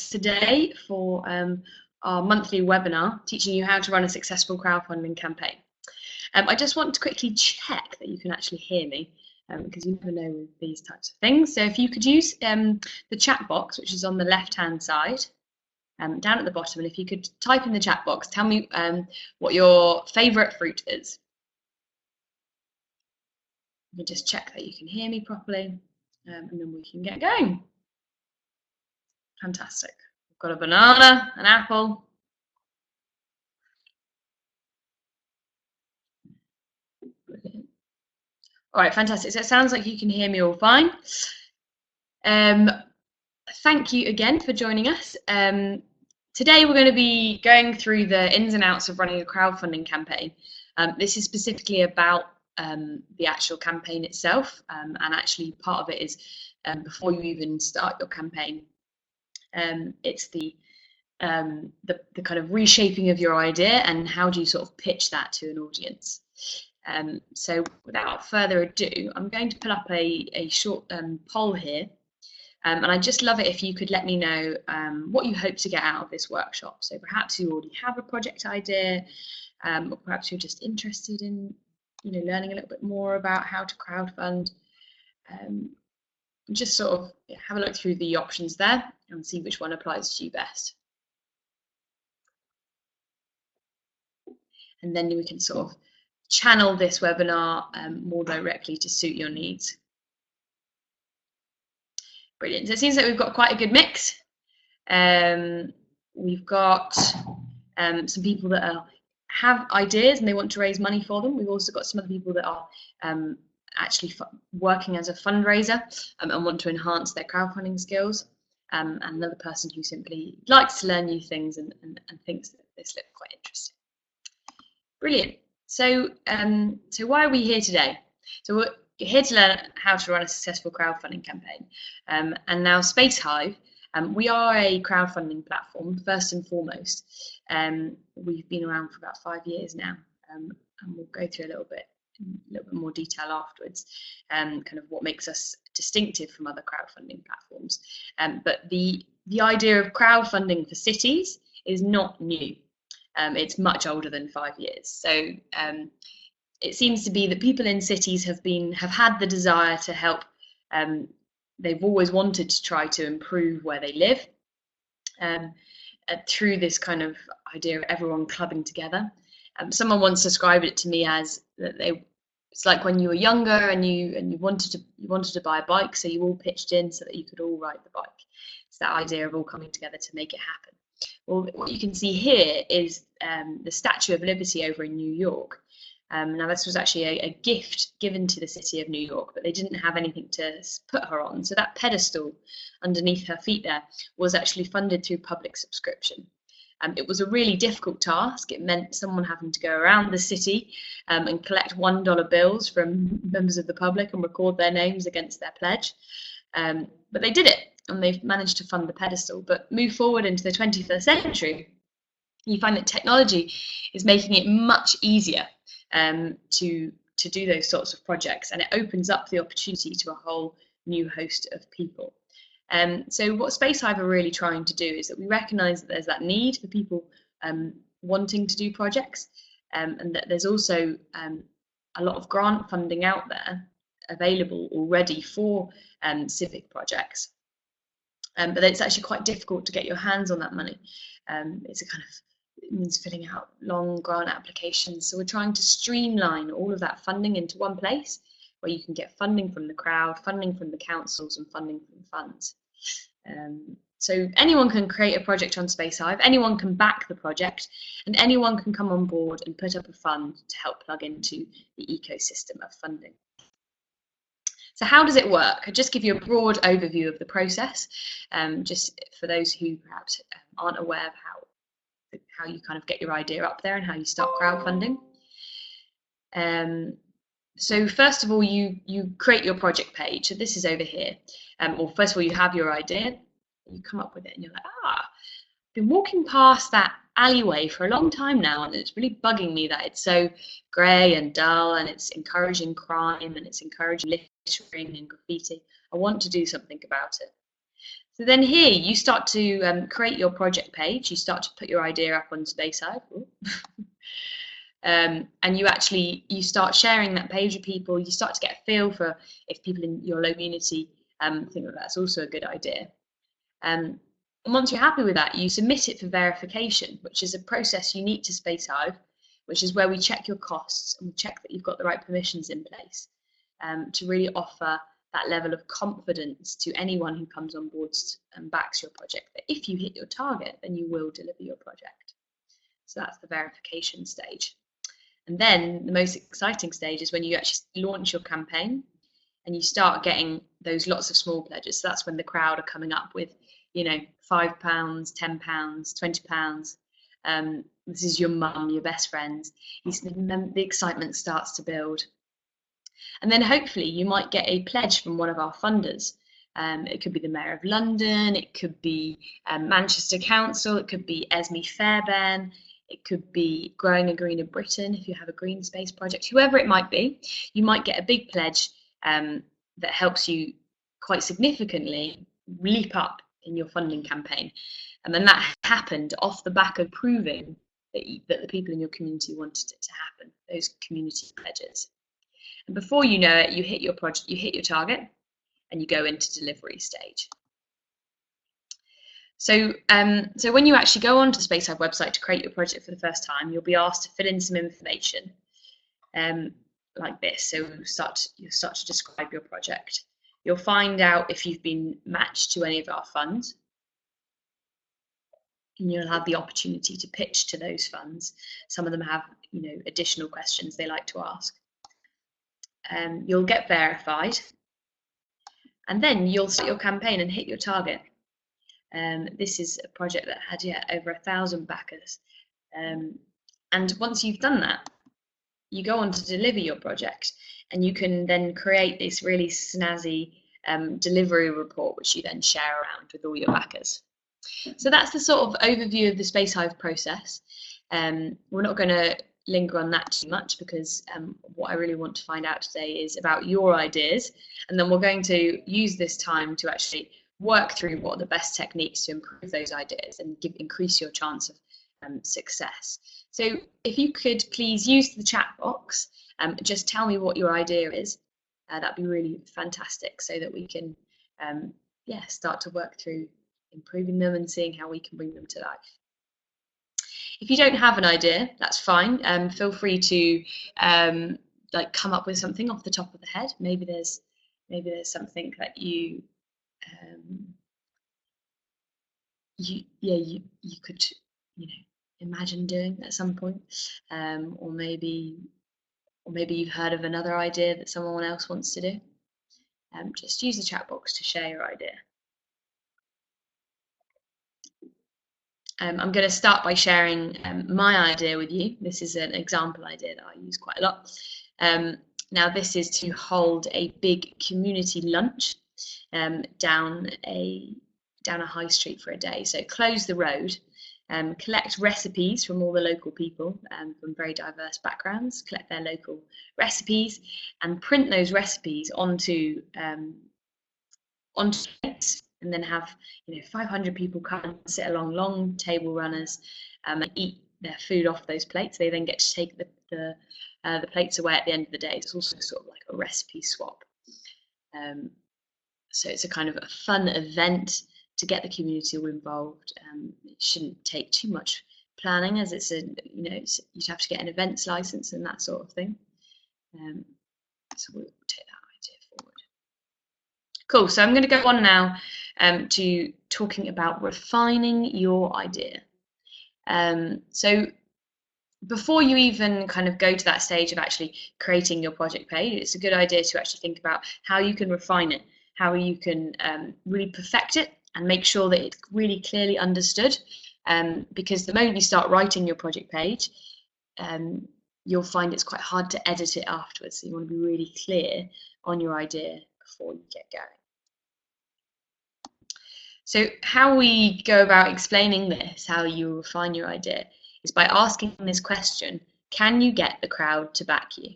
today for our monthly webinar teaching you how to run a successful crowdfunding campaign. I just want to quickly check that you can actually hear me because you never know with these types of things. So if you could use the chat box, which is on the left-hand side, down at the bottom, and if you could type in the chat box, tell me what your favourite fruit is. Let me just check that you can hear me properly, and then we can get going. Fantastic. We've got a banana, an apple. Brilliant. All right, fantastic. So it sounds like you can hear me all fine. Thank you again for joining us. Today we're going to be going through the ins and outs of running a crowdfunding campaign. This is specifically about the actual campaign itself, and actually part of it is before you even start your campaign. It's the kind of reshaping of your idea and how do you sort of pitch that to an audience. So without further ado, I'm going to pull up a short poll here. And I'd just love it if you could let me know what you hope to get out of this workshop. So perhaps you already have a project idea, or perhaps you're just interested in, learning a little bit more about how to crowdfund. Just sort of have a look through the options there and see which one applies to you best. And then we can sort of channel this webinar more directly to suit your needs. Brilliant. So it seems like we've got quite a good mix. We've got some people that have ideas and they want to raise money for them. We've also got some other people that are actually working as a fundraiser and want to enhance their crowdfunding skills. And another person who simply likes to learn new things and thinks that this looks quite interesting. Brilliant. So, so why are we here today? So we're here to learn how to run a successful crowdfunding campaign. And now Spacehive, we are a crowdfunding platform, first and foremost. We've been around for about 5 years now, and we'll go through a little bit more detail afterwards, kind of what makes us distinctive from other crowdfunding platforms. But the idea of crowdfunding for cities is not new. It's much older than 5 years. So it seems to be that people in cities have had the desire to help. They've always wanted to try to improve where they live through this kind of idea of everyone clubbing together. Someone once described it to me as that it's like when you were younger and you wanted to buy a bike, so you all pitched in so that you could all ride the bike. It's that idea of all coming together to make it happen. Well, what you can see here is the Statue of Liberty over in New York. Now, this was actually a gift given to the city of New York, but they didn't have anything to put her on. So that pedestal underneath her feet there was actually funded through public subscription. It was a really difficult task. It meant someone having to go around the city and collect $1 bills from members of the public and record their names against their pledge. But they did it, and they've managed to fund the pedestal. But move forward into the 21st century, you find that technology is making it much easier to do those sorts of projects, and it opens up the opportunity to a whole new host of people. So what Spacehive are really trying to do is that we recognise that there's that need for people wanting to do projects, and that there's also a lot of grant funding out there available already for civic projects, but it's actually quite difficult to get your hands on that money. It means filling out long grant applications. So we're trying to streamline all of that funding into one place where you can get funding from the crowd, funding from the councils, and funding from funds. So anyone can create a project on Spacehive, anyone can back the project, and anyone can come on board and put up a fund to help plug into the ecosystem of funding. So how does it work? I'll just give you a broad overview of the process, just for those who perhaps aren't aware of how you kind of get your idea up there and how you start crowdfunding. So first of all, you create your project page. So this is over here. Or first of all, you have your idea, you come up with it, and you're like, I've been walking past that alleyway for a long time now, and it's really bugging me that it's so grey and dull, and it's encouraging crime, and it's encouraging littering and graffiti. I want to do something about it. So then here you start to create your project page. You start to put your idea up on Spacehive. And you start sharing that page with people. You start to get a feel for if people in your local community think that that's also a good idea. And once you're happy with that, you submit it for verification, which is a process unique to Spacehive, which is where we check your costs and we check that you've got the right permissions in place to really offer that level of confidence to anyone who comes on board and backs your project, that if you hit your target, then you will deliver your project. So that's the verification stage. And then the most exciting stage is when you actually launch your campaign and you start getting those lots of small pledges. So that's when the crowd are coming up with, you know, £5, £10, £20. This is your mum, your best friends. The excitement starts to build. And then hopefully you might get a pledge from one of our funders. It could be the Mayor of London, it could be Manchester Council, it could be Esme Fairbairn, it could be Growing a Greener Britain if you have a green space project, whoever it might be. You might get a big pledge that helps you quite significantly leap up in your funding campaign. And then that happened off the back of proving that the people in your community wanted it to happen, those community pledges. And before you know it, you hit your project, you hit your target, and you go into delivery stage. So, so when you actually go onto the Spacehive website to create your project for the first time, you'll be asked to fill in some information like this. So you'll start to describe your project. You'll find out if you've been matched to any of our funds, and you'll have the opportunity to pitch to those funds. Some of them have, you know, additional questions they like to ask. You'll get verified, and then you'll start your campaign and hit your target. This is a project that had over 1,000 backers, and once you've done that, you go on to deliver your project, and you can then create this really snazzy delivery report, which you then share around with all your backers. So that's the sort of overview of the Spacehive process. We're not going to linger on that too much because what I really want to find out today is about your ideas, and then we're going to use this time to actually work through what are the best techniques to improve those ideas and increase your chance of success. So if you could please use the chat box, just tell me what your idea is. That'd be really fantastic, so that we can start to work through improving them and seeing how we can bring them to life. If you don't have an idea, that's fine. Feel free to come up with something off the top of the head. Maybe there's something that you could imagine doing at some point, or maybe you've heard of another idea that someone else wants to do. Just use the chat box to share your idea. I'm going to start by sharing my idea with you. This is an example idea that I use quite a lot. Now this is to hold a big community lunch down a high street for a day. So close the road, collect recipes from all the local people from very diverse backgrounds, collect their local recipes and print those recipes onto plates, and then have 500 people come and sit along long table runners and eat their food off those plates. They then get to take the plates away at the end of the day. It's also sort of like a recipe swap. So it's a kind of a fun event to get the community all involved. It shouldn't take too much planning, as it's you'd have to get an events license and that sort of thing. So we'll take that idea forward. Cool. So I'm going to go on now to talking about refining your idea. So before you even kind of go to that stage of actually creating your project page, it's a good idea to actually think about how you can refine it, how you can really perfect it and make sure that it's really clearly understood. Because the moment you start writing your project page, you'll find it's quite hard to edit it afterwards. So you want to be really clear on your idea before you get going. So how we go about explaining this, how you refine your idea, is by asking this question: can you get the crowd to back you?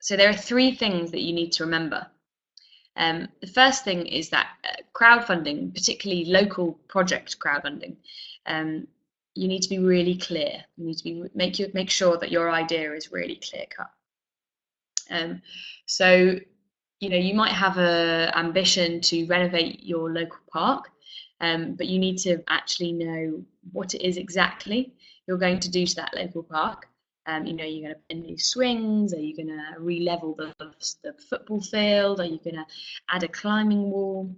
So there are three things that you need to remember. The first thing is that crowdfunding, particularly local project crowdfunding, you need to be really clear. You need to be make sure that your idea is really clear cut. So, you know, you might have a ambition to renovate your local park, but you need to actually know what it is exactly you're going to do to that local park. You know, you're going to put in new swings. Are you going to re-level the football field? Are you going to add a climbing wall?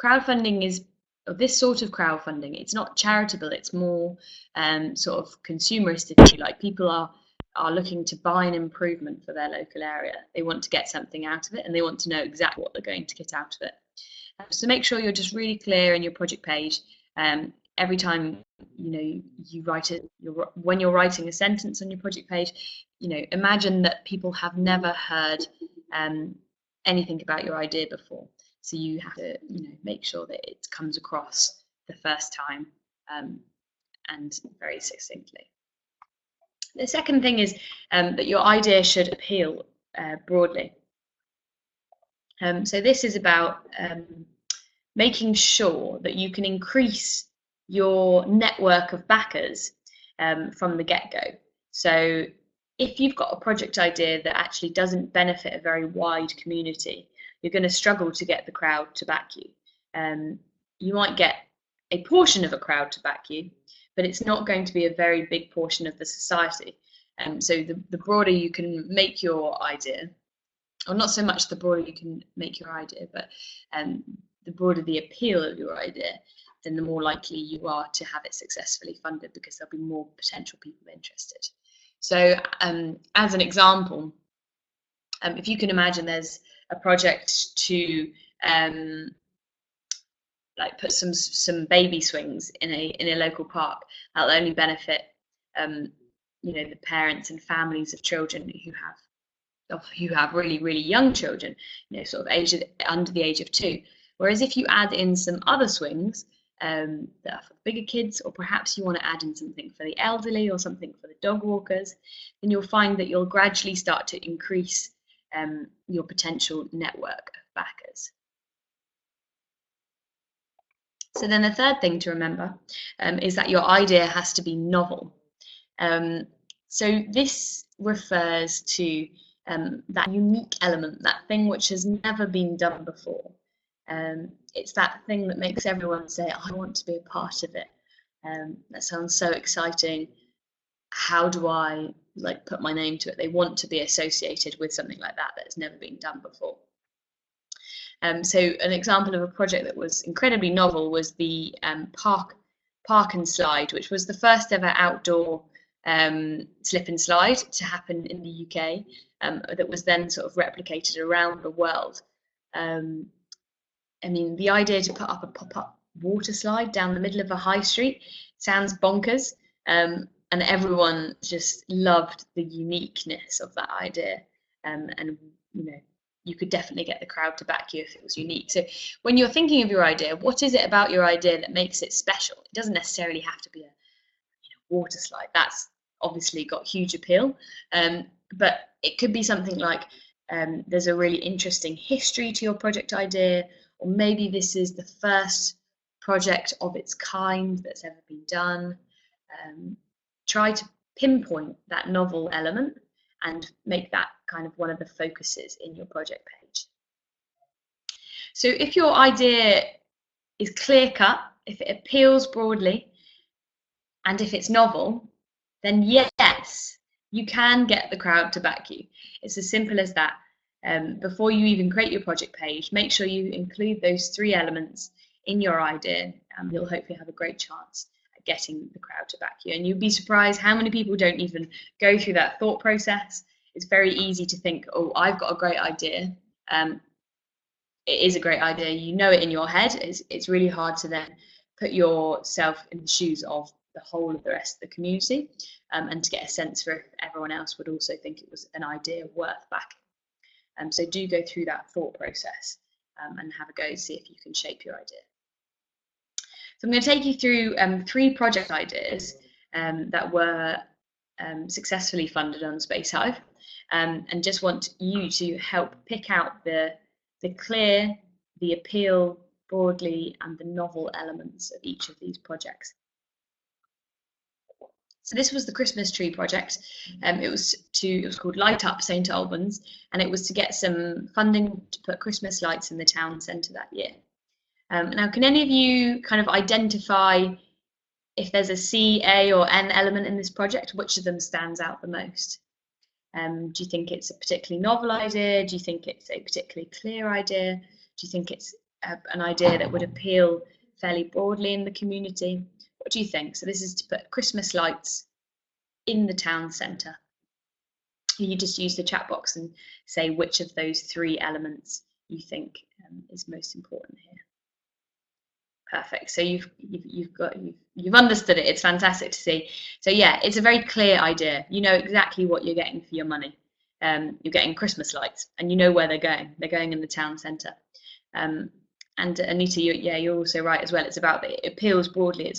Crowdfunding is this sort of crowdfunding. It's not charitable. It's more sort of consumerist, if you like. People are looking to buy an improvement for their local area. They want to get something out of it, and they want to know exactly what they're going to get out of it. So make sure you're just really clear in your project page. Every time you write it, when you're writing a sentence on your project page, imagine that people have never heard anything about your idea before. So you have to make sure that it comes across the first time and very succinctly. The second thing is that your idea should appeal broadly. So this is about making sure that you can increase your network of backers from the get-go. So if you've got a project idea that actually doesn't benefit a very wide community, you're going to struggle to get the crowd to back you. You might get a portion of a crowd to back you, but it's not going to be a very big portion of the society. So the broader you can make your idea, or not so much the broader you can make your idea, but the broader the appeal of your idea, then the more likely you are to have it successfully funded, because there'll be more potential people interested. So as an example, if you can imagine there's a project to like put some baby swings in a local park, that'll only benefit the parents and families of children who have really young children, sort of under the age of 2. Whereas if you add in some other swings that are for bigger kids, or perhaps you want to add in something for the elderly or something for the dog walkers, then you'll find that you'll gradually start to increase your potential network of backers. So then the third thing to remember is that your idea has to be novel. So this refers to that unique element, that thing which has never been done before. It's that thing that makes everyone say, I want to be a part of it. That sounds so exciting. How do I put my name to it? They want to be associated with something like that that's never been done before. So an example of a project that was incredibly novel was the Park and Slide, which was the first ever outdoor slip and slide to happen in the UK, that was then sort of replicated around the world. I mean, the idea to put up a pop-up water slide down the middle of a high street sounds bonkers, and everyone just loved the uniqueness of that idea, and you could definitely get the crowd to back you if it was unique. So when you're thinking of your idea, what is it about your idea that makes it special? It doesn't necessarily have to be a water slide. That's obviously got huge appeal, but it could be something like there's a really interesting history to your project idea, or maybe this is the first project of its kind that's ever been done. Try to pinpoint that novel element and make that kind of one of the focuses in your project page. So if your idea is clear-cut, if it appeals broadly, and if it's novel, then yes, you can get the crowd to back you. It's as simple as that. Before you even create your project page, make sure you include those 3 elements in your idea, and you'll hopefully have a great chance at getting the crowd to back you. And you'll be surprised how many people don't even go through that thought process. It's very easy to think, oh, I've got a great idea. It is a great idea. You know it in your head. It's really hard to then put yourself in the shoes of the whole of the rest of the community, and to get a sense for if everyone else would also think it was an idea worth backing. So do go through that thought process and have a go to see if you can shape your idea. So I'm going to take you through 3 project ideas that were successfully funded on Spacehive, and just want you to help pick out the the clear, the appeal broadly, and the novel elements of each of these projects. So this was the Christmas tree project. It was called Light Up St Albans, and it was to get some funding to put Christmas lights in the town centre that year. Now, can any of you kind of identify if there's a C, A, or N element in this project? Which of them stands out the most? Do you think it's a particularly novel idea? Do you think it's a particularly clear idea? Do you think it's an idea that would appeal fairly broadly in the community? What do you think? So this is to put Christmas lights in the town centre. You just use the chat box and say which of those 3 elements you think is most important here. Perfect. So you've understood it. It's fantastic to see. So yeah, it's a very clear idea. You know exactly what you're getting for your money. You're getting Christmas lights, and you know where they're going. They're going in the town centre. And Anita, you're also right as well. It's about it appeals broadly.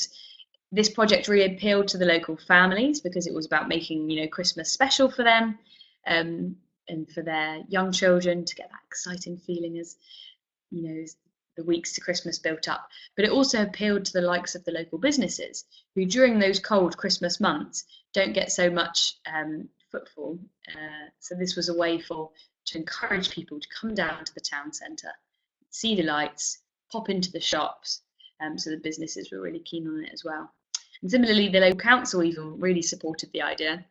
This project really appealed to the local families because it was about making Christmas special for them, and for their young children to get that exciting feeling as the weeks to Christmas built up. But it also appealed to the likes of the local businesses who during those cold Christmas months don't get so much footfall. So this was a way to encourage people to come down to the town centre, see the lights, pop into the shops. So the businesses were really keen on it as well. And similarly, the local council even really supported the idea,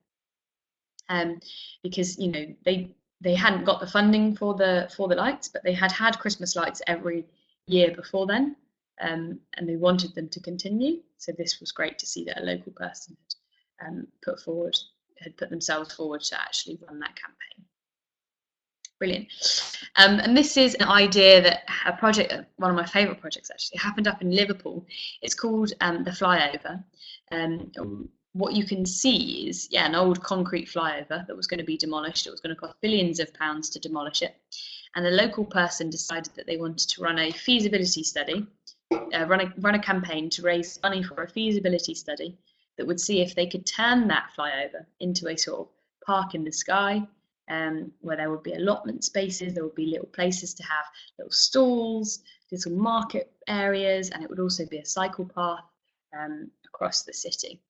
because they hadn't got the funding for the lights, but they had Christmas lights every year before then, and they wanted them to continue. So this was great to see that a local person had put themselves forward to actually run that campaign. Brilliant. And this is an idea that a project, one of my favourite projects actually, happened up in Liverpool. It's called the Flyover. What you can see is, an old concrete flyover that was going to be demolished. It was going to cost billions of pounds to demolish it. And a local person decided that they wanted to run a feasibility study, run a campaign to raise money for a feasibility study that would see if they could turn that flyover into a sort of park in the sky, where there would be allotment spaces, there would be little places to have little stalls, little market areas, and it would also be a cycle path across the city.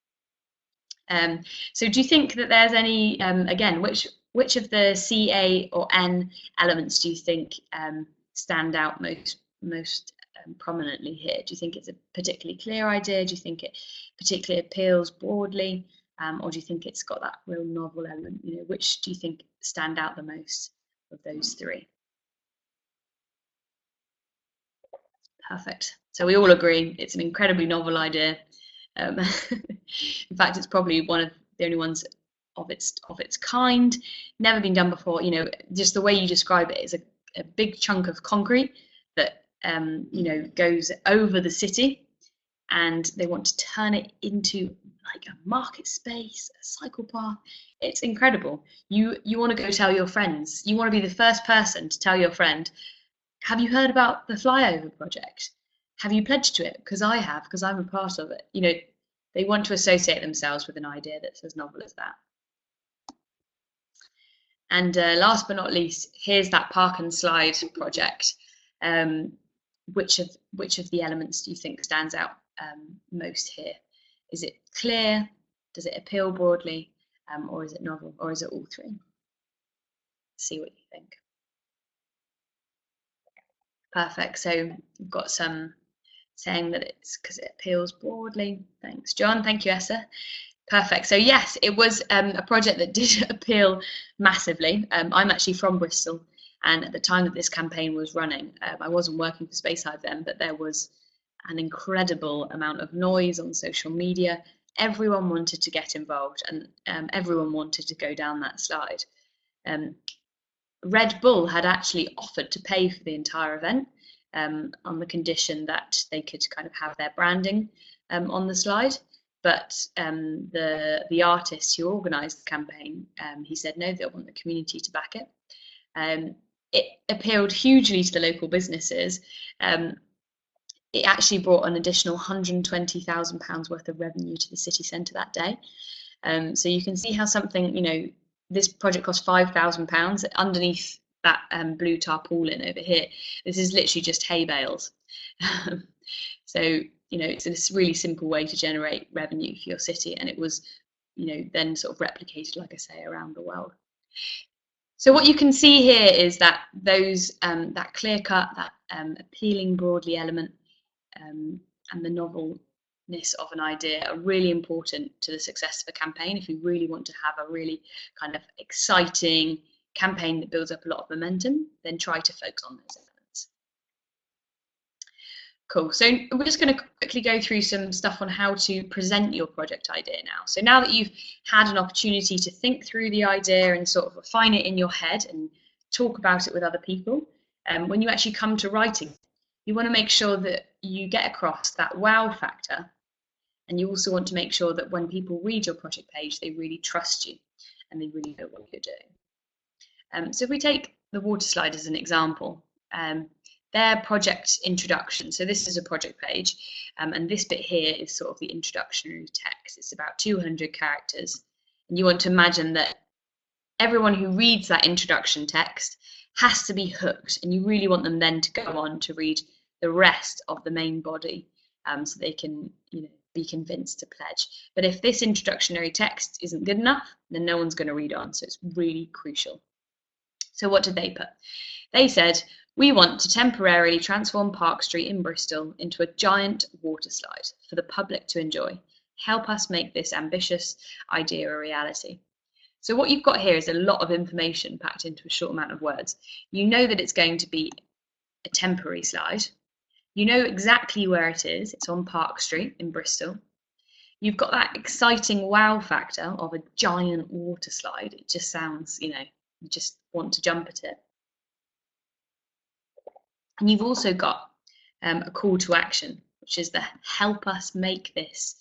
So do you think that there's any, again, which of the C, A, or N elements do you think stand out most prominently here? Do you think it's a particularly clear idea? Do you think it particularly appeals broadly? Or do you think it's got that real novel element? Which do you think stand out the most of those 3? Perfect. So we all agree it's an incredibly novel idea. In fact, it's probably one of the only ones of its kind, never been done before. Just the way you describe it is a big chunk of concrete that goes over the city, and they want to turn it into like a market space, a cycle path. It's incredible. You want to go tell your friends. You want to be the first person to tell your friend, have you heard about the Flyover project? Have you pledged to it? Because I have, because I'm a part of it. They want to associate themselves with an idea that's as novel as that. And last but not least, here's that park and slide project. Which of the elements do you think stands out most here? Is it clear? Does it appeal broadly? Or is it novel? Or is it all 3? See what you think. Perfect. So we've got some saying that it's because it appeals broadly. Thanks, John. Thank you, Essa. Perfect. So yes, it was a project that did appeal massively. I'm actually from Bristol, and at the time that this campaign was running, I wasn't working for Spacehive then, but there was an incredible amount of noise on social media. Everyone wanted to get involved, and everyone wanted to go down that slide. Red Bull had actually offered to pay for the entire event on the condition that they could kind of have their branding on the slide. But the artist who organised the campaign, he said no, they want the community to back it. It appealed hugely to the local businesses. It actually brought an additional £120,000 worth of revenue to the city centre that day. So you can see how something, this project cost £5,000. Underneath blue tarpaulin over here, this is literally just hay bales. So, you know, it's a really simple way to generate revenue for your city, and it was, you know, then sort of replicated, like I say, around the world. So what you can see here is that those that clear cut, that appealing broadly element, and the novelness of an idea are really important to the success of a campaign. If you really want to have a really kind of exciting campaign that builds up a lot of momentum, then try to focus on those elements. Cool. So we're just going to quickly go through some stuff on how to present your project idea now. So now that you've had an opportunity to think through the idea and sort of refine it in your head and talk about it with other people, when you actually come to writing, you want to make sure that you get across that wow factor, and you also want to make sure that when people read your project page, they really trust you and they really know what you're doing. So if we take the water slide as an example, their project introduction. So this is a project page, and this bit here is sort of the introductory text. It's about 200 characters, and you want to imagine that everyone who reads that introduction text has to be hooked, and you really want them then to go on to read the rest of the main body, so they can, you know, be convinced to pledge. But if this introductory text isn't good enough, then no one's going to read on. So it's really crucial. So what did they put? They said, we want to temporarily transform Park Street in Bristol into a giant water slide for the public to enjoy. Help us make this ambitious idea a reality. So what you've got here is a lot of information packed into a short amount of words. You know that it's going to be a temporary slide. You know exactly where it is. It's on Park Street in Bristol. You've got that exciting wow factor of a giant water slide. It just sounds, you know, you just want to jump at it. And you've also got a call to action, which is the help us make this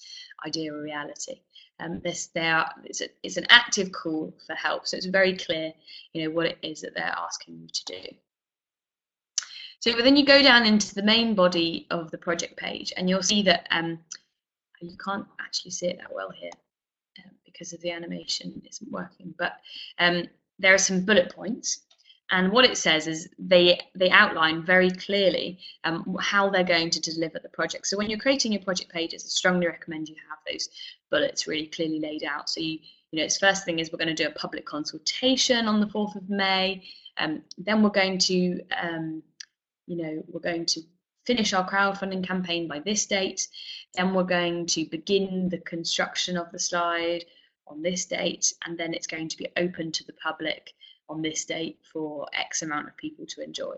idea a reality. It's an active call for help, so it's very clear, you know, what it is that they're asking you to do. So then you go down into the main body of the project page, and you'll see that you can't actually see it that well here because of the animation isn't working, but there are some bullet points. And what it says is they outline very clearly how they're going to deliver the project. So when you're creating your project pages, I strongly recommend you have those bullets really clearly laid out. So you know, its first thing is we're going to do a public consultation on the 4th of May. Then we're going to, you know, we're going to finish our crowdfunding campaign by this date. Then we're going to begin the construction of the slide on this date, and then it's going to be open to the public on this date for X amount of people to enjoy.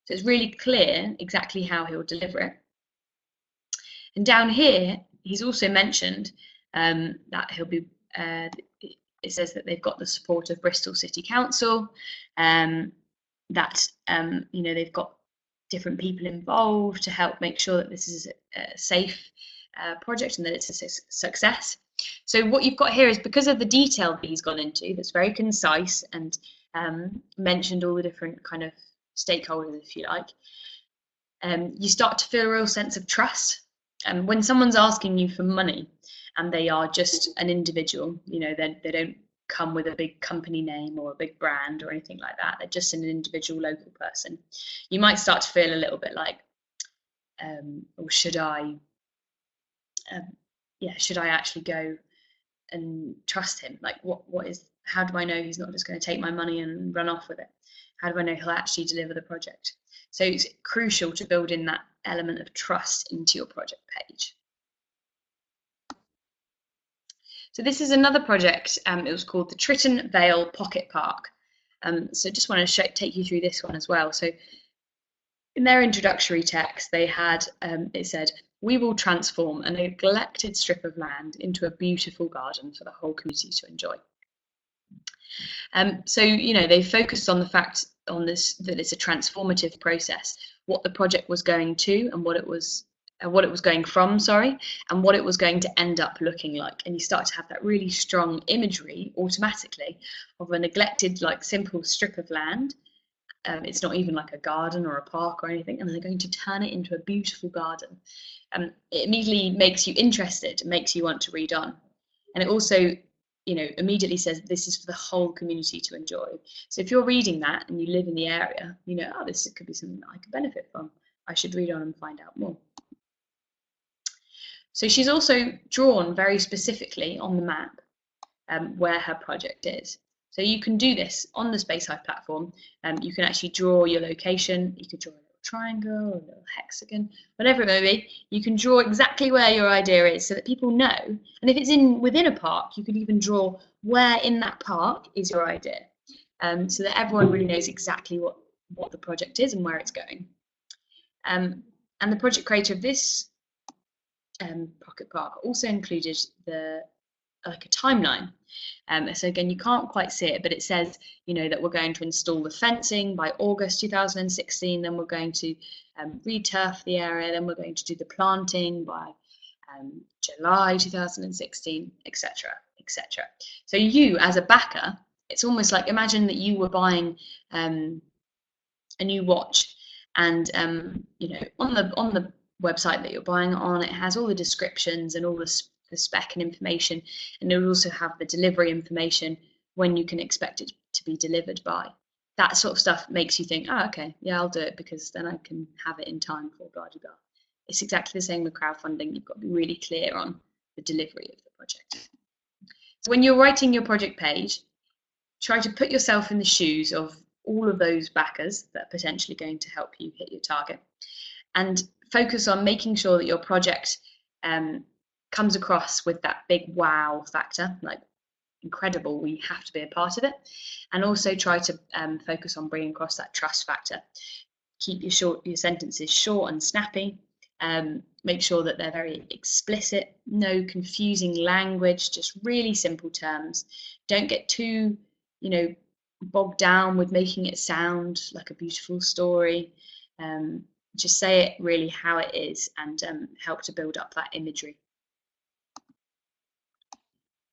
So it's really clear exactly how he'll deliver it. And down here, he's also mentioned that he'll be, it says that they've got the support of Bristol City Council, that, you know, they've got different people involved to help make sure that this is a safe project and that it's a success. So what you've got here is, because of the detail that he's gone into, that's very concise and mentioned all the different kind of stakeholders, if you like, you start to feel a real sense of trust. And when someone's asking you for money and they are just an individual, you know, they don't come with a big company name or a big brand or anything like that, they're just an individual local person, you might start to feel a little bit like, or should I actually go and trust him? Like, how do I know he's not just going to take my money and run off with it? How do I know he'll actually deliver the project? So it's crucial to build in that element of trust into your project page. So this is another project. It was called the Tritton Vale Pocket Park. So just want to take you through this one as well. So in their introductory text, they had, it said, we will transform a neglected strip of land into a beautiful garden for the whole community to enjoy. So, you know, they focused on the fact on this, that it's a transformative process, what the project was going to and what it was going from, and what it was going to end up looking like. And you start to have that really strong imagery automatically of a neglected, like, simple strip of land. It's not even like a garden or a park or anything, and they're going to turn it into a beautiful garden. It immediately makes you interested, makes you want to read on. And it also immediately says this is for the whole community to enjoy. So if you're reading that and you live in the area, oh, this could be something that I could benefit from. I should read on and find out more. So she's also drawn very specifically on the map where her project is. So you can do this on the Spacehive platform. You can actually draw your location. You could draw a little triangle, or a little hexagon, whatever it may be. You can draw exactly where your idea is so that people know. And if it's within a park, you could even draw where in that park is your idea, so that everyone really knows exactly what the project is and where it's going. And the project creator of this pocket park also included a timeline. So again, you can't quite see it, but it says, that we're going to install the fencing by August 2016, then we're going to re-turf the area, then we're going to do the planting by July 2016, etc., etc. So you, as a backer, it's almost like, imagine that you were buying a new watch, and on the website that you're buying on, it has all the descriptions and all the spec and information, and it will also have the delivery information, when you can expect it to be delivered by. That sort of stuff makes you think, oh, okay, yeah, I'll do it, because then I can have it in time for blah blah blah. It's exactly the same with crowdfunding. You've got to be really clear on the delivery of the project. So when you're writing your project page, try to put yourself in the shoes of all of those backers that are potentially going to help you hit your target, and focus on making sure that your project comes across with that big wow factor, like incredible, we have to be a part of it. And also try to focus on bringing across that trust factor. Keep your sentences short and snappy. Make sure that they're very explicit, no confusing language, just really simple terms. Don't get too, bogged down with making it sound like a beautiful story. Just say it really how it is, and help to build up that imagery.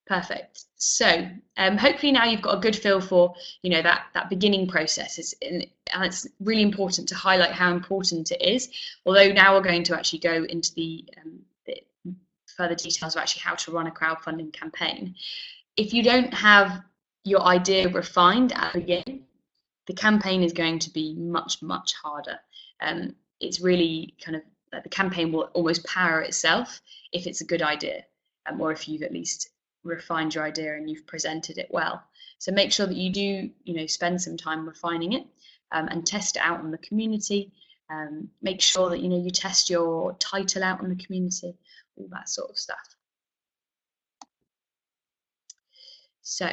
Perfect. So hopefully now you've got a good feel for that beginning process, and it's really important to highlight how important it is. Although now we're going to actually go into the further details of actually how to run a crowdfunding campaign. If you don't have your idea refined at the beginning, the campaign is going to be much harder. It's really kind of the campaign will almost power itself if it's a good idea, or if you've at least refined your idea and you've presented it well. So make sure that you do spend some time refining it, and test it out on the community. Make sure that you test your title out on the community, all that sort of stuff. So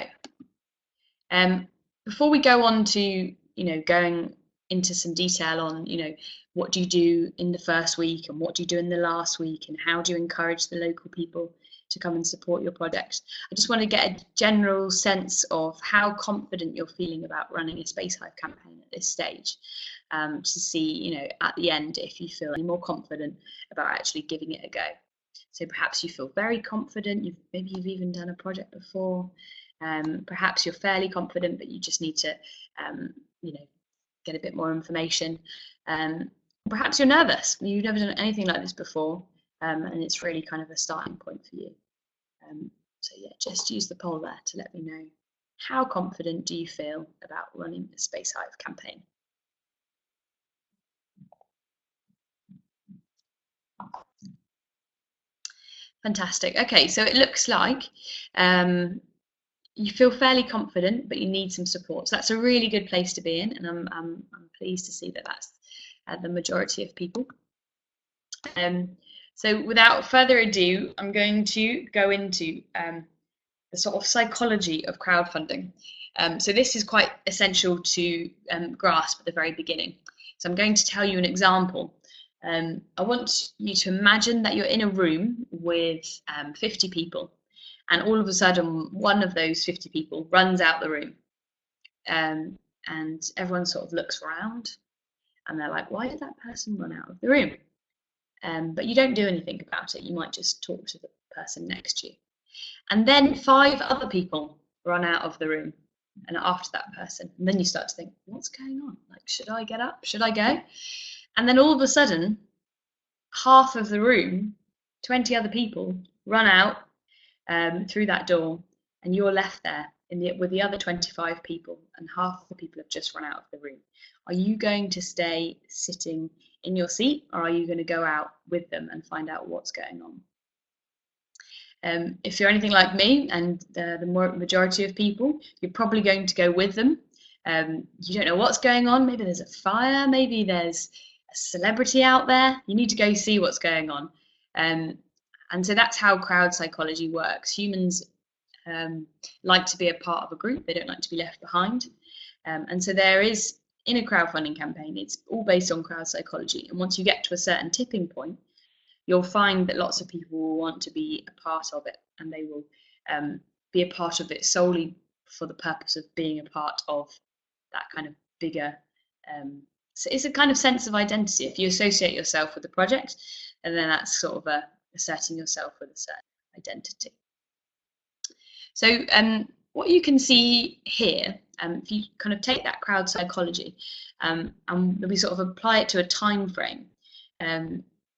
before we go on to going into some detail on what do you do in the first week, and what do you do in the last week, and how do you encourage the local people to come and support your project, I just want to get a general sense of how confident you're feeling about running a Spacehive campaign at this stage, to see at the end if you feel any more confident about actually giving it a go. So perhaps you feel very confident, maybe you've even done a project before, perhaps you're fairly confident but you just need to get a bit more information. Perhaps you're nervous, you've never done anything like this before, and it's really kind of a starting point for you. So yeah, just use the poll there to let me know, how confident do you feel about running a Spacehive campaign? Fantastic. Okay, so it looks like you feel fairly confident, but you need some support. So that's a really good place to be in, and I'm pleased to see that that's the majority of people. So without further ado, I'm going to go into the sort of psychology of crowdfunding. So this is quite essential to grasp at the very beginning. So I'm going to tell you an example. I want you to imagine that you're in a room with 50 people, and all of a sudden one of those 50 people runs out the room, and everyone sort of looks around and they're like, why did that person run out of the room? But you don't do anything about it. You might just talk to the person next to you. And then 5 other people run out of the room and after that person. And then you start to think, what's going on? Like, should I get up? Should I go? And then all of a sudden, half of the room, 20 other people, run out through that door. and you're left there with the other 25 people, and half the people have just run out of the room. Are you going to stay sitting in your seat, or are you going to go out with them and find out what's going on? If you're anything like me, and the majority of people, you're probably going to go with them. You don't know what's going on. Maybe there's a fire, maybe there's a celebrity out there. You need to go see what's going on. And so that's how crowd psychology works. Humans like to be a part of a group. They don't like to be left behind. And so there is, in a crowdfunding campaign, it's all based on crowd psychology. And once you get to a certain tipping point, you'll find that lots of people will want to be a part of it, and they will be a part of it solely for the purpose of being a part of that kind of bigger, so it's a kind of sense of identity. If you associate yourself with the project, and then that's sort of asserting yourself with a certain identity. So what you can see here, if you kind of take that crowd psychology and we sort of apply it to a time frame.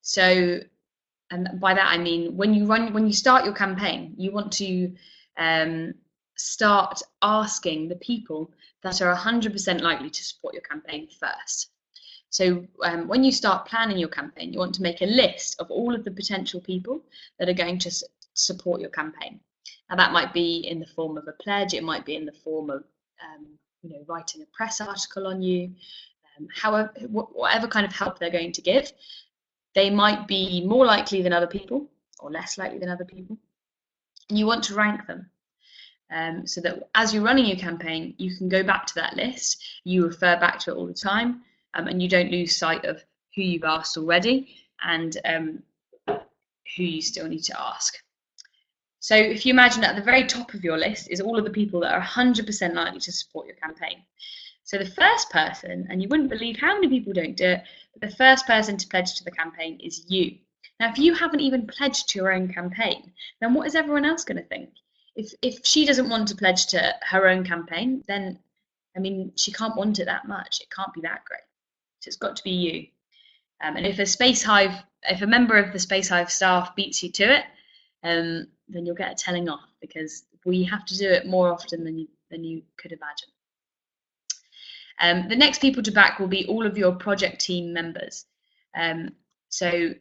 So, and by that I mean when you start your campaign, you want to start asking the people that are 100% likely to support your campaign first. So when you start planning your campaign, you want to make a list of all of the potential people that are going to support your campaign. Now that might be in the form of a pledge, it might be in the form of writing a press article on you, however, whatever kind of help they're going to give. They might be more likely than other people or less likely than other people. And you want to rank them so that as you're running your campaign, you can go back to that list, you refer back to it all the time, and you don't lose sight of who you've asked already and who you still need to ask. So if you imagine at the very top of your list is all of the people that are 100% likely to support your campaign. So the first person, and you wouldn't believe how many people don't do it, but the first person to pledge to the campaign is you. Now, if you haven't even pledged to your own campaign, then what is everyone else going to think? If she doesn't want to pledge to her own campaign, then, I mean, she can't want it that much. It can't be that great. So it's got to be you. And if a member of the Spacehive staff beats you to it, then you'll get a telling off, because we have to do it more often than you could imagine. The next people to back will be all of your project team members. So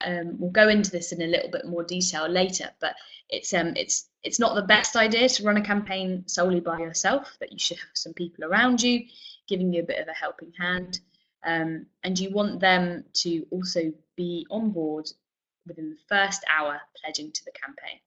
we'll go into this in a little bit more detail later, but it's not the best idea to run a campaign solely by yourself, that you should have some people around you giving you a bit of a helping hand, and you want them to also be on board within the first hour pledging to the campaign.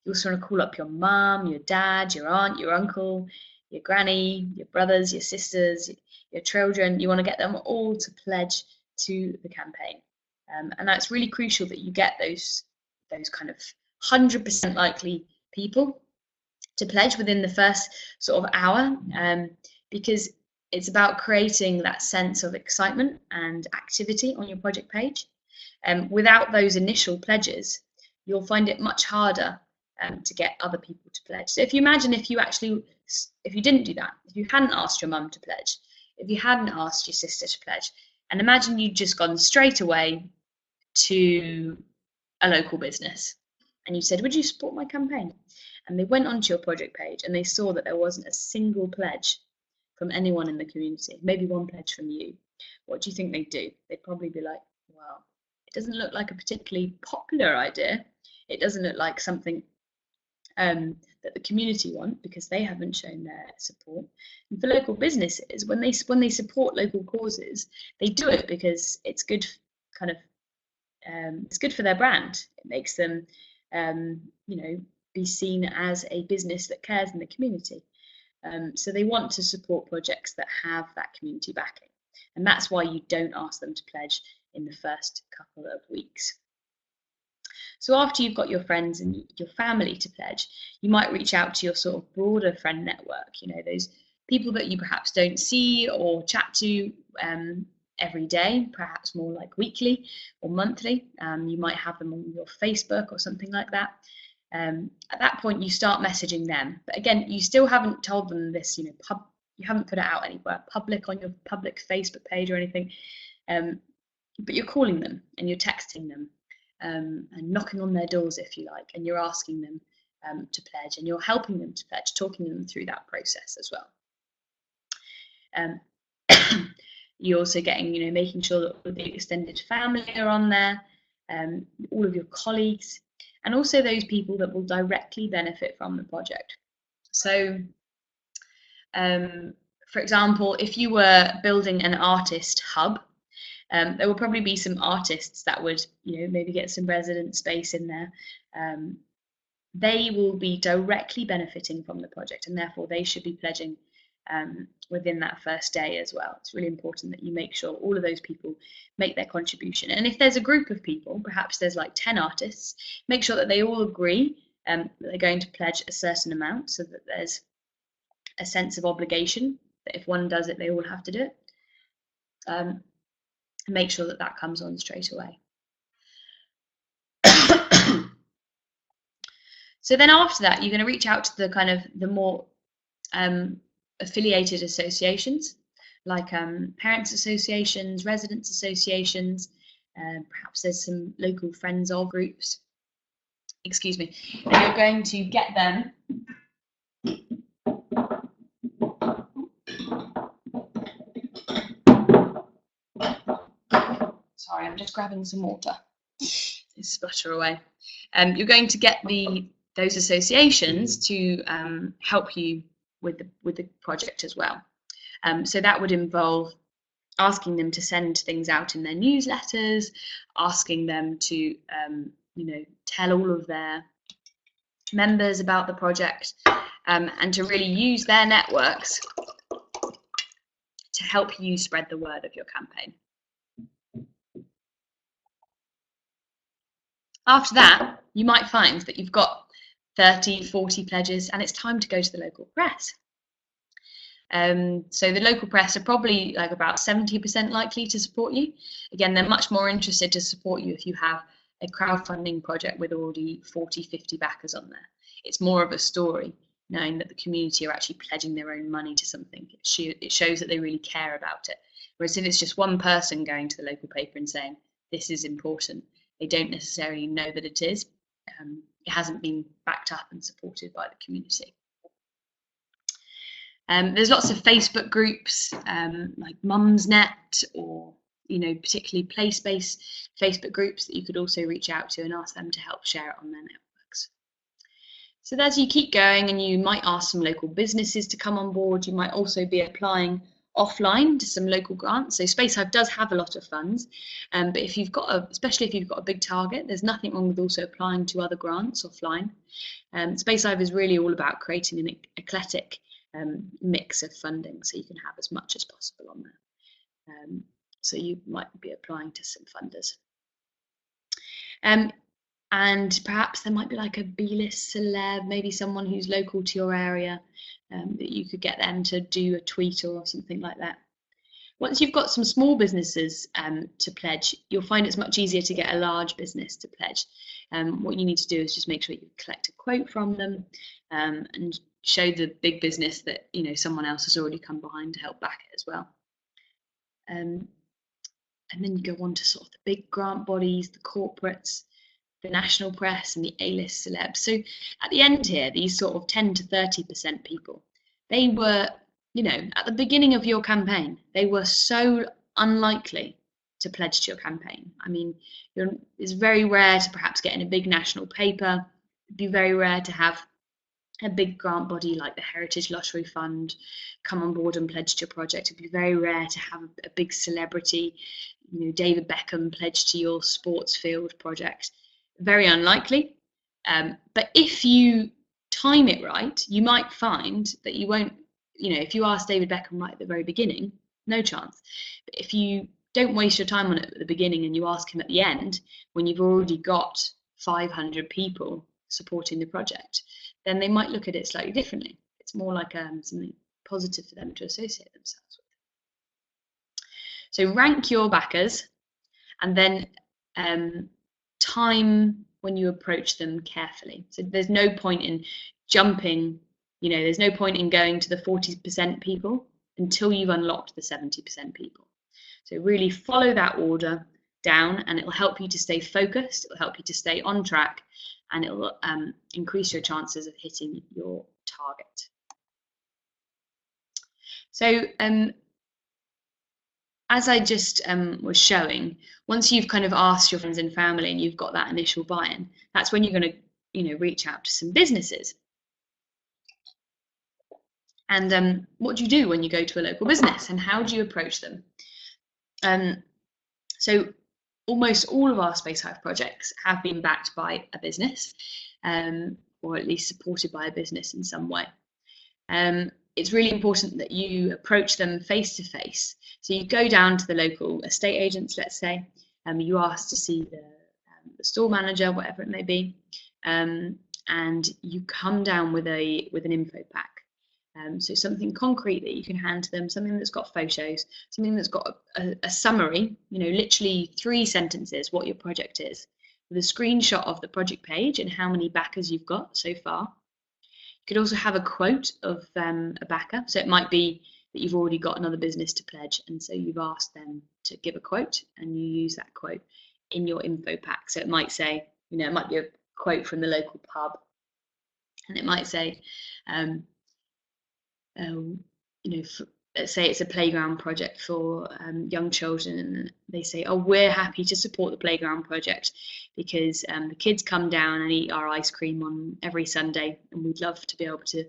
You also want to call up your mum, your dad, your aunt, your uncle, your granny, your brothers, your sisters, your children. You want to get them all to pledge to the campaign. And that's really crucial that you get those kind of 100% likely people to pledge within the first sort of hour, because it's about creating that sense of excitement and activity on your project page. Without those initial pledges, you'll find it much harder to get other people to pledge. So if you imagine if you didn't do that, if you hadn't asked your mum to pledge, if you hadn't asked your sister to pledge, and imagine you'd just gone straight away to a local business and you said, would you support my campaign? And they went onto your project page and they saw that there wasn't a single pledge from anyone in the community, maybe one pledge from you. What do you think they'd do? They'd probably be like, well, it doesn't look like a particularly popular idea. It doesn't look like something that the community want, because they haven't shown their support. And for local businesses, when they support local causes, they do it because it's good, it's good for their brand. It makes them, be seen as a business that cares in the community. So they want to support projects that have that community backing, and that's why you don't ask them to pledge in the first couple of weeks. So after you've got your friends and your family to pledge, you might reach out to your sort of broader friend network, those people that you perhaps don't see or chat to every day, perhaps more like weekly or monthly. You might have them on your Facebook or something like that. At that point, you start messaging them. But again, you still haven't told them this, you haven't put it out anywhere public on your public Facebook page or anything. But you're calling them and you're texting them and knocking on their doors, if you like, and you're asking them to pledge, and you're helping them to pledge, talking them through that process as well. You're also getting, making sure that all the extended family are on there, all of your colleagues, and also those people that will directly benefit from the project. So, for example, if you were building an artist hub, there will probably be some artists that would, maybe get some resident space in there. They will be directly benefiting from the project, and therefore they should be pledging within that first day as well. It's really important that you make sure all of those people make their contribution. And if there's a group of people, perhaps there's like 10 artists, make sure that they all agree that they're going to pledge a certain amount, so that there's a sense of obligation, that if one does it, they all have to do it. Make sure that that comes on straight away. So then after that, you're going to reach out to the more affiliated associations, like parents associations, residents associations, perhaps there's some local friends of groups, excuse me, and you're going to get them sorry, I'm just grabbing some water. Splatter away. You're going to get those associations to help you with the project as well. So that would involve asking them to send things out in their newsletters, asking them to tell all of their members about the project, and to really use their networks to help you spread the word of your campaign. After that, you might find that you've got 30, 40 pledges, and it's time to go to the local press. So the local press are probably like about 70% likely to support you. Again, they're much more interested to support you if you have a crowdfunding project with already 40, 50 backers on there. It's more of a story, knowing that the community are actually pledging their own money to something. It shows that they really care about it. Whereas if it's just one person going to the local paper and saying, this is important, they don't necessarily know that it is. It hasn't been backed up and supported by the community. There's lots of Facebook groups like Mumsnet, or particularly place-based Facebook groups that you could also reach out to and ask them to help share it on their networks. So as you keep going, and you might ask some local businesses to come on board, you might also be applying offline to some local grants. So Spacehive does have a lot of funds, but if you've got especially if you've got a big target, there's nothing wrong with also applying to other grants offline. Spacehive is really all about creating an eclectic mix of funding, so you can have as much as possible on there. So you might be applying to some funders. And perhaps there might be like a B-list celeb, maybe someone who's local to your area, that you could get them to do a tweet or something like that. Once you've got some small businesses to pledge, you'll find it's much easier to get a large business to pledge. What you need to do is just make sure you collect a quote from them, and show the big business that someone else has already come behind to help back it as well. And then you go on to sort of the big grant bodies, the corporates, the national press, and the A-list celebs. So at the end here, these sort of 10 to 30% people, they were, at the beginning of your campaign, they were so unlikely to pledge to your campaign. I mean, it's very rare to perhaps get in a big national paper. It'd be very rare to have a big grant body like the Heritage Lottery Fund come on board and pledge to your project. It'd be very rare to have a big celebrity, David Beckham pledge to your sports field project. Very unlikely. But if you time it right, you might find that you won't, if you ask David Beckham right at the very beginning, no chance. But if you don't waste your time on it at the beginning and you ask him at the end, when you've already got 500 people supporting the project, then they might look at it slightly differently. It's more like something positive for them to associate themselves with. So rank your backers, and then time when you approach them carefully. So there's no point in jumping, there's no point in going to the 40% people until you've unlocked the 70% people. So really follow that order, down, and it will help you to stay focused, it will help you to stay on track, and it will increase your chances of hitting your target. So as I just was showing, once you've kind of asked your friends and family and you've got that initial buy-in, that's when you're going to, reach out to some businesses. And what do you do when you go to a local business, and how do you approach them? So almost all of our Spacehive projects have been backed by a business, or at least supported by a business in some way. It's really important that you approach them face to face. So you go down to the local estate agents, let's say, you ask to see the store manager, whatever it may be, and you come down with an info pack. So something concrete that you can hand to them, something that's got photos, something that's got a summary, literally 3 sentences, what your project is, with a screenshot of the project page and how many backers you've got so far. You could also have a quote of a backer. So it might be that you've already got another business to pledge, and so you've asked them to give a quote, and you use that quote in your info pack. So it might say, it might be a quote from the local pub, and it might say, let's say it's a playground project for young children, and they say, oh, we're happy to support the playground project because the kids come down and eat our ice cream on every Sunday, and we'd love to be able to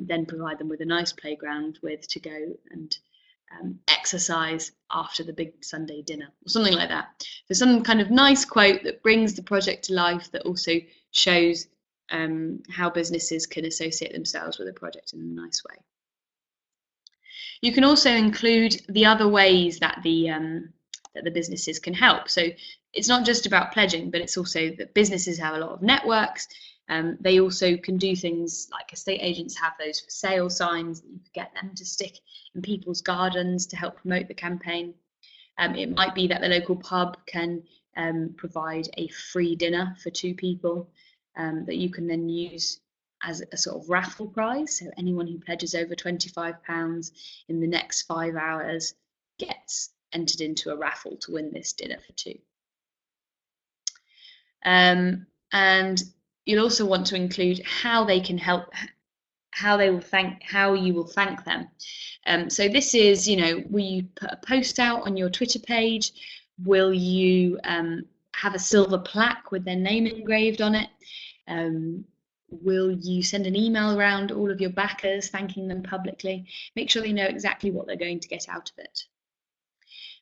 then provide them with a nice playground to go and exercise after the big Sunday dinner, or something like that. So some kind of nice quote that brings the project to life, that also shows how businesses can associate themselves with a project in a nice way. You can also include the other ways that the businesses can help. So it's not just about pledging, but it's also that businesses have a lot of networks. They also can do things like estate agents have those for sale signs that you could get them to stick in people's gardens to help promote the campaign. It might be that the local pub can provide a free dinner for 2 people that you can then use as a sort of raffle prize. So anyone who pledges over £25 in the next 5 hours gets entered into a raffle to win this dinner for 2. And you'll also want to include how they can help, how you will thank them. So this is, will you put a post out on your Twitter page? Will you have a silver plaque with their name engraved on it? Will you send an email around all of your backers thanking them publicly? Make sure they know exactly what they're going to get out of it.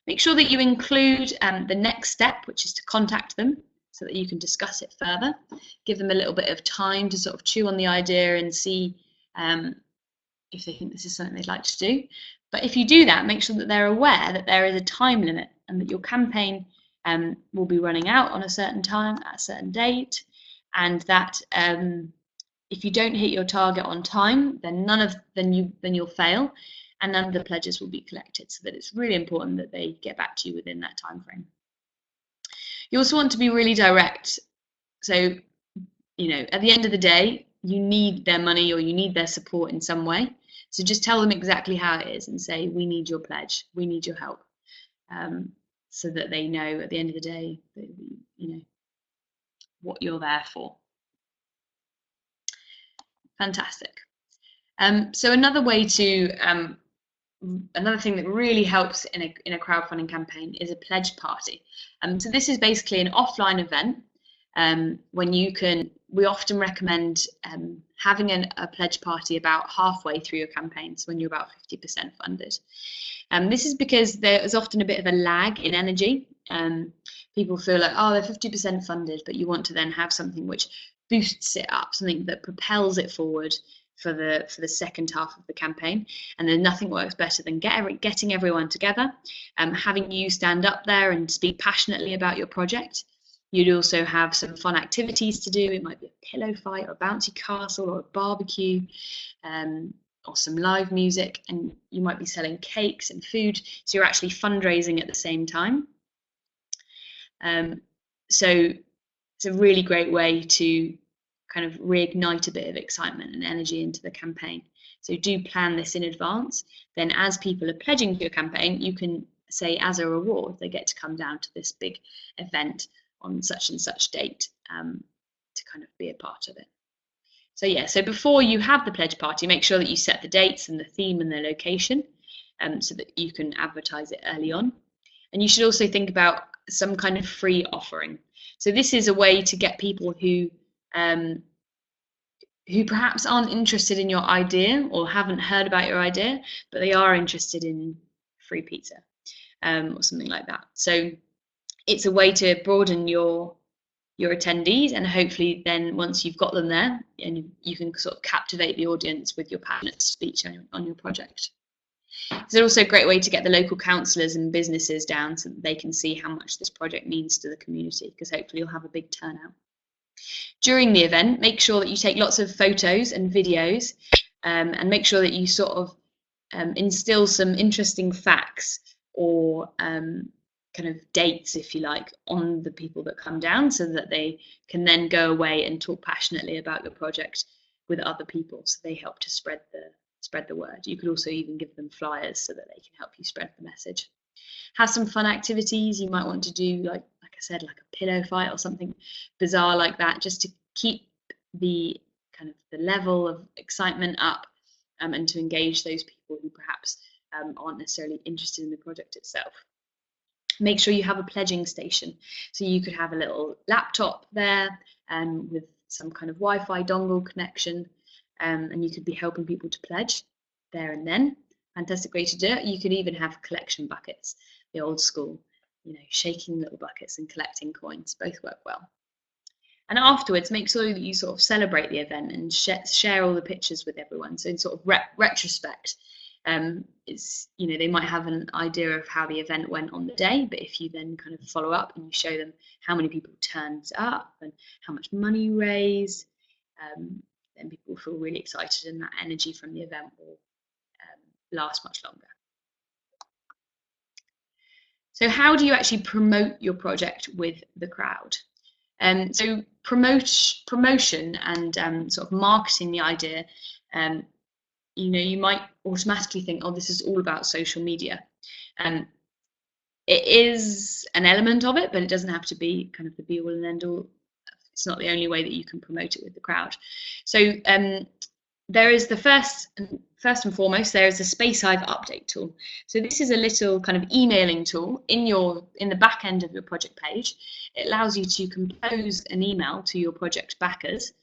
Make sure that you include the next step, which is to contact them so that you can discuss it further. Give them a little bit of time to sort of chew on the idea and see if they think this is something they'd like to do. But if you do that, make sure that they're aware that there is a time limit and that your campaign will be running out on a certain time at a certain date, and that if you don't hit your target on time, then you'll fail, and none of the pledges will be collected. So that it's really important that they get back to you within that time frame. You also want to be really direct. So, at the end of the day, you need their money or you need their support in some way. So just tell them exactly how it is and say, we need your pledge, we need your help, so that they know at the end of the day that, what you're there for. Fantastic. So another way to, another thing that really helps in a crowdfunding campaign is a pledge party. So this is basically an offline event when we often recommend having a pledge party about halfway through your campaign, so when you're about 50% funded. This is because there is often a bit of a lag in energy. People feel like, oh, they're 50% funded, but you want to then have something which boosts it up, something that propels it forward for the second half of the campaign. And then nothing works better than getting everyone together, having you stand up there and speak passionately about your project. You'd also have some fun activities to do. It might be a pillow fight or a bouncy castle or a barbecue, or some live music, and you might be selling cakes and food, so you're actually fundraising at the same time. So it's a really great way to kind of reignite a bit of excitement and energy into the campaign. So do plan this in advance. Then as people are pledging to your campaign, you can say as a reward, they get to come down to this big event on such and such date to kind of be a part of it. So yeah, so before you have the pledge party, make sure that you set the dates and the theme and the location so that you can advertise it early on. And you should also think about some kind of free offering. So this is a way to get people who perhaps aren't interested in your idea or haven't heard about your idea, but they are interested in free pizza or something like that. So it's a way to broaden your attendees, and hopefully then once you've got them there, and you can sort of captivate the audience with your passionate speech on your project. It's also a great way to get the local councillors and businesses down so that they can see how much this project means to the community, because hopefully you'll have a big turnout. During the event, make sure that you take lots of photos and videos and make sure that you sort of instill some interesting facts or kind of dates, if you like, on the people that come down so that they can then go away and talk passionately about your project with other people, so they help to spread the word. You could also even give them flyers so that they can help you spread the message. Have some fun activities. You might want to do, like I said, like a pillow fight or something bizarre like that, just to keep the kind of the level of excitement up and to engage those people who perhaps aren't necessarily interested in the project itself. Make sure you have a pledging station. So you could have a little laptop there with some kind of Wi-Fi dongle connection, and you could be helping people to pledge there and then. Fantastic way to do it. You could even have collection buckets, the old school, you know, shaking little buckets and collecting coins. Both work well. And afterwards, make sure that you sort of celebrate the event and share all the pictures with everyone. So in sort of retrospect, it's, you know, they might have an idea of how the event went on the day, but if you then kind of follow up and you show them how many people turned up and how much money you raised, then people will feel really excited, and that energy from the event will last much longer. So how do you actually promote your project with the crowd? So promotion and sort of marketing the idea, you know, you might automatically think, oh, this is all about social media. It is an element of it, but it doesn't have to be kind of the be all and end all. It's not the only way that you can promote it with the crowd. So there is the first and foremost, there is a Spacehive update tool. So this is a little kind of emailing tool in the back end of your project page. It allows you to compose an email to your project backers,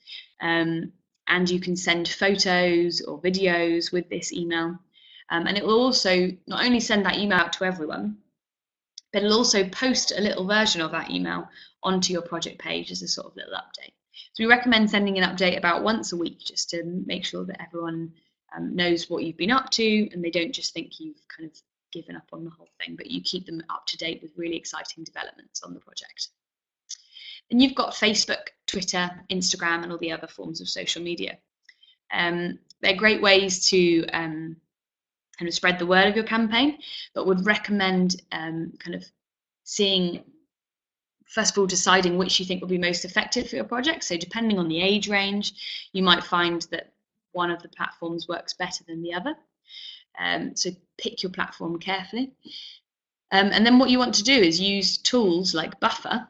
and you can send photos or videos with this email. And it will also not only send that email out to everyone, but it'll also post a little version of that email onto your project page as a sort of little update. So we recommend sending an update about once a week, just to make sure that everyone knows what you've been up to, and they don't just think you've kind of given up on the whole thing, but you keep them up to date with really exciting developments on the project. And you've got Facebook, Twitter, Instagram, and all the other forms of social media. They're great ways to kind of spread the word of your campaign, but would recommend kind of seeing, first of all, deciding which you think will be most effective for your project. So depending on the age range, you might find that one of the platforms works better than the other. So pick your platform carefully. And then what you want to do is use tools like Buffer,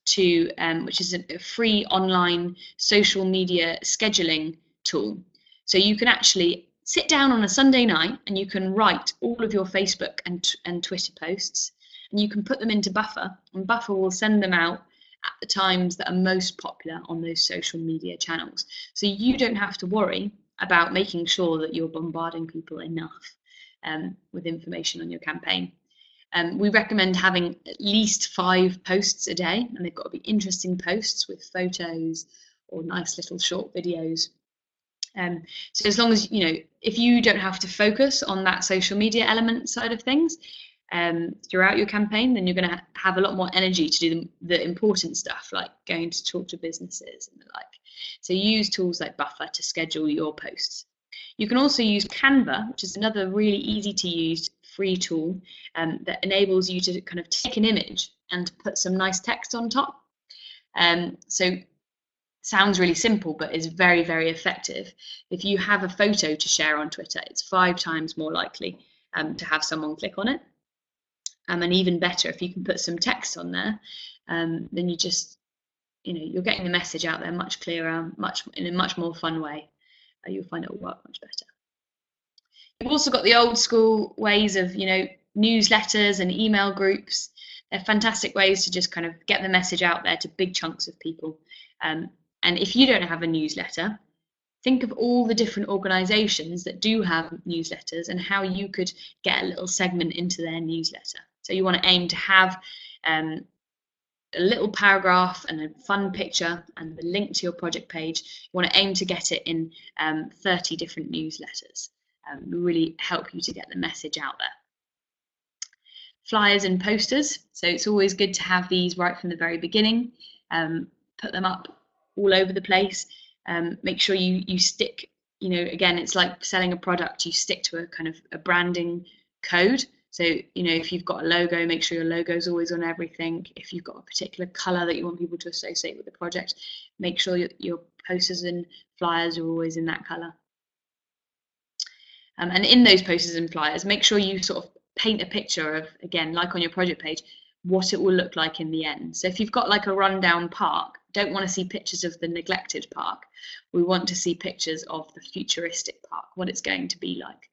which is a free online social media scheduling tool. So you can actually sit down on a Sunday night and you can write all of your Facebook and Twitter posts, and you can put them into Buffer, and Buffer will send them out at the times that are most popular on those social media channels. So you don't have to worry about making sure that you're bombarding people enough with information on your campaign. We recommend having at least 5 posts a day, and they've got to be interesting posts with photos or nice little short videos. So as long as, you know, if you don't have to focus on that social media element side of things throughout your campaign, then you're going to have a lot more energy to do the important stuff, like going to talk to businesses and the like. So use tools like Buffer to schedule your posts. You can also use Canva, which is another really easy to use free tool that enables you to kind of take an image and put some nice text on top. So sounds really simple, but is very, very effective. If you have a photo to share on Twitter, it's 5 times more likely to have someone click on it. And even better, if you can put some text on there, then you just, you're getting the message out there much clearer, in a much more fun way. You'll find it will work much better. You've also got the old school ways of, newsletters and email groups. They're fantastic ways to just kind of get the message out there to big chunks of people. And if you don't have a newsletter, think of all the different organizations that do have newsletters and how you could get a little segment into their newsletter. So you want to aim to have a little paragraph and a fun picture and the link to your project page. You want to aim to get it in 30 different newsletters. Really help you to get the message out there. Flyers and posters. So it's always good to have these right from the very beginning. Put them up all over the place. Make sure you stick, again, it's like selling a product. You stick to a kind of a branding code. So, if you've got a logo, make sure your logo is always on everything. If you've got a particular color that you want people to associate with the project, make sure your posters and flyers are always in that color. And in those posters and flyers, make sure you sort of paint a picture of, again, like on your project page, what it will look like in the end. So if you've got like a rundown park, don't want to see pictures of the neglected park. We want to see pictures of the futuristic park, what it's going to be like.